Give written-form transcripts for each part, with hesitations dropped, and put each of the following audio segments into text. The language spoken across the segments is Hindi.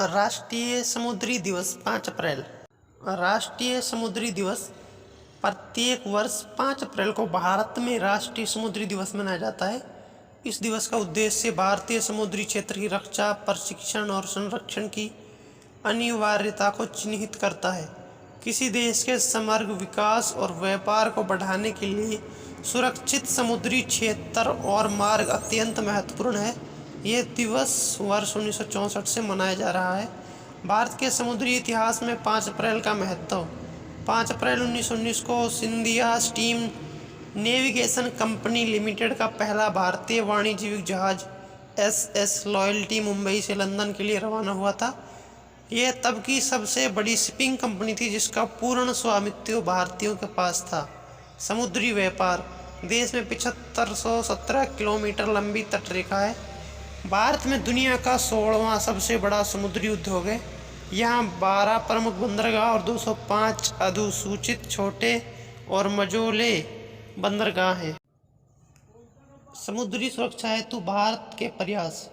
राष्ट्रीय समुद्री दिवस 5 अप्रैल। राष्ट्रीय समुद्री दिवस प्रत्येक वर्ष 5 अप्रैल को भारत में राष्ट्रीय समुद्री दिवस मनाया जाता है। इस दिवस का उद्देश्य भारतीय समुद्री क्षेत्र की रक्षा, प्रशिक्षण और संरक्षण की अनिवार्यता को चिन्हित करता है। किसी देश के समग्र विकास और व्यापार को बढ़ाने के लिए सुरक्षित समुद्री क्षेत्र और मार्ग अत्यंत महत्वपूर्ण है। यह दिवस वर्ष 1964 से मनाया जा रहा है। भारत के समुद्री इतिहास में 5 अप्रैल का महत्व। 5 अप्रैल 1919 को Scindia steam navigation company limited का पहला भारतीय वाणिज्यिक जहाज SS लॉयल्टी मुंबई से लंदन के लिए रवाना हुआ था। यह तब की सबसे बड़ी शिपिंग कंपनी थी जिसका पूर्ण स्वामित्व भारतीयों के पास था। समुद्री व्यापार। देश में 7517 किलोमीटर लंबी तटरेखा है। भारत में दुनिया का 16वां सबसे बड़ा समुद्री उद्योग है। यहाँ 12 प्रमुख बंदरगाह और 205 अधिसूचित छोटे और मझोले बंदरगाह हैं। समुद्री सुरक्षा हेतु भारत के प्रयास।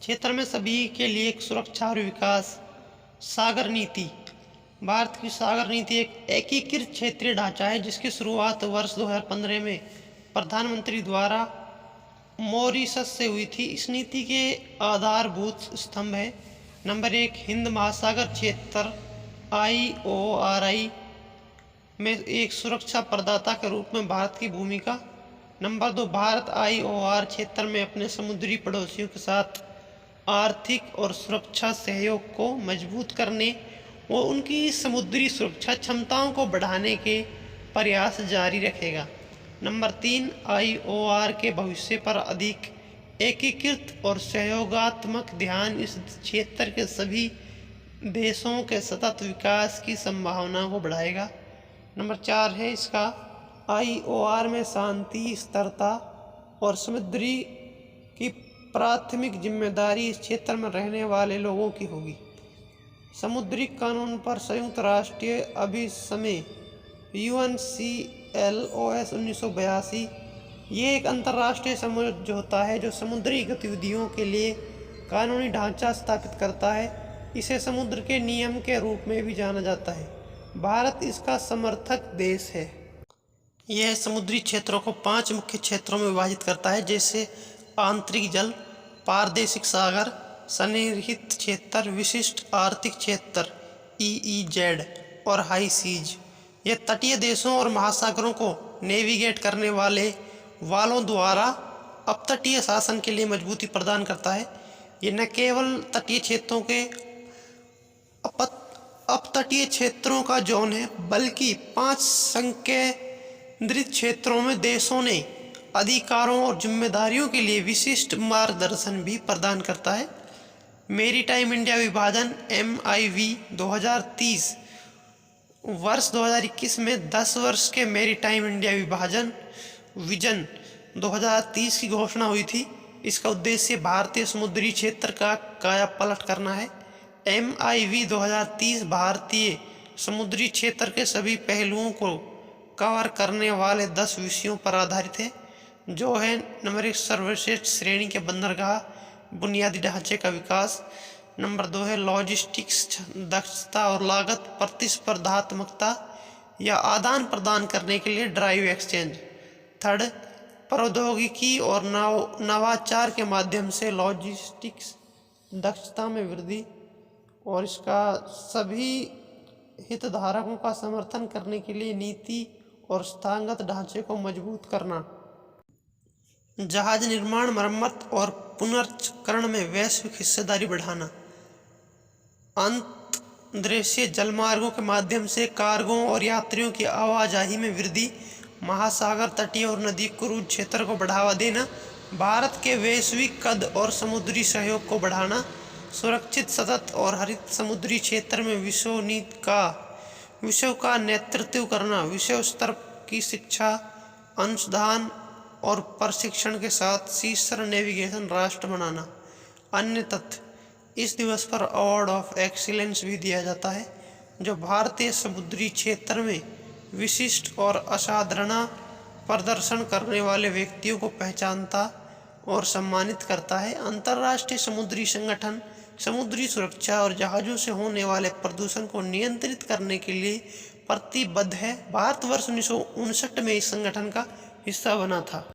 क्षेत्र में सभी के लिए एक सुरक्षा और विकास। सागर नीति। भारत की सागर नीति एक एकीकृत क्षेत्रीय ढांचा है जिसकी शुरुआत वर्ष 2015 में प्रधानमंत्री द्वारा मॉरिशस से हुई थी। इस नीति के आधारभूत स्तंभ है। नंबर 1, हिंद महासागर क्षेत्र IORI में एक सुरक्षा प्रदाता के रूप में भारत की भूमिका। नंबर 2, भारत IOR क्षेत्र में अपने समुद्री पड़ोसियों के साथ आर्थिक और सुरक्षा सहयोग को मजबूत करने और उनकी समुद्री सुरक्षा क्षमताओं को बढ़ाने के प्रयास जारी रखेगा। नंबर 3, IOR के भविष्य पर अधिक एकीकृत और सहयोगात्मक ध्यान इस क्षेत्र के सभी देशों के सतत विकास की संभावना को बढ़ाएगा। नंबर 4 है इसका IOR में शांति, स्थिरता और समुद्री की प्राथमिक जिम्मेदारी इस क्षेत्र में रहने वाले लोगों की होगी। समुद्री कानून पर संयुक्त राष्ट्रीय अभिसमय UNCLOS 1982 ये एक अंतर्राष्ट्रीय समझौता है जो समुद्री गतिविधियों के लिए कानूनी ढांचा स्थापित करता है। इसे समुद्र के नियम के रूप में भी जाना जाता है। भारत इसका समर्थक देश है। यह समुद्री क्षेत्रों को 5 मुख्य क्षेत्रों में विभाजित करता है, जैसे आंतरिक जल, पारदेशिक सागर, सन्निहित क्षेत्र, विशिष्ट आर्थिक क्षेत्र EEZ और हाई सीज। यह तटीय देशों और महासागरों को नेविगेट करने वाले वालों द्वारा अपतटीय शासन के लिए मजबूती प्रदान करता है। यह न केवल तटीय क्षेत्रों के अपतटीय क्षेत्रों का जोन है, बल्कि 5 संकेंद्रित क्षेत्रों में देशों ने अधिकारों और जिम्मेदारियों के लिए विशिष्ट मार्गदर्शन भी प्रदान करता है। मैरीटाइम इंडिया विभाजन MIV 2030 वर्ष 2021 में 10 वर्ष के मैरीटाइम इंडिया विभाजन विजन 2030 की घोषणा हुई थी। इसका उद्देश्य भारतीय समुद्री क्षेत्र का कायापलट करना है। MIV 2030 भारतीय समुद्री क्षेत्र के सभी पहलुओं को कवर करने वाले 10 विषयों पर आधारित है, जो है नंबर 1, सर्वश्रेष्ठ श्रेणी के बंदरगाह, बुनियादी ढांचे का विकास। नंबर 2 है लॉजिस्टिक्स, दक्षता और लागत प्रतिस्पर्धात्मकता या आदान प्रदान करने के लिए ड्राइव एक्सचेंज। थर्ड, प्रौद्योगिकी और नवाचार के माध्यम से लॉजिस्टिक्स दक्षता में वृद्धि और इसका सभी हितधारकों का समर्थन करने के लिए नीति और संस्थागत ढांचे को मजबूत करना। जहाज निर्माण, मरम्मत और पुनर्चक्रण में वैश्विक हिस्सेदारी बढ़ाना। अंतर्देशीय जलमार्गों के माध्यम से कार्गो और यात्रियों की आवाजाही में वृद्धि। महासागर, तटीय और नदी क्रूज क्षेत्र को बढ़ावा देना। भारत के वैश्विक कद और समुद्री सहयोग को बढ़ाना। सुरक्षित, सतत और हरित समुद्री क्षेत्र में विश्व का नेतृत्व करना। विश्व स्तर की शिक्षा, अनुसंधान और प्रशिक्षण के साथ शीर्ष नेविगेशन राष्ट्र बनाना। अन्य तथ्य। इस दिवस पर अवार्ड ऑफ एक्सीलेंस भी दिया जाता है, जो भारतीय समुद्री क्षेत्र में विशिष्ट और असाधारण प्रदर्शन करने वाले व्यक्तियों को पहचानता और सम्मानित करता है। अंतर्राष्ट्रीय समुद्री संगठन समुद्री सुरक्षा और जहाज़ों से होने वाले प्रदूषण को नियंत्रित करने के लिए प्रतिबद्ध है। भारत वर्ष 1959 में इस संगठन का हिस्सा बना था।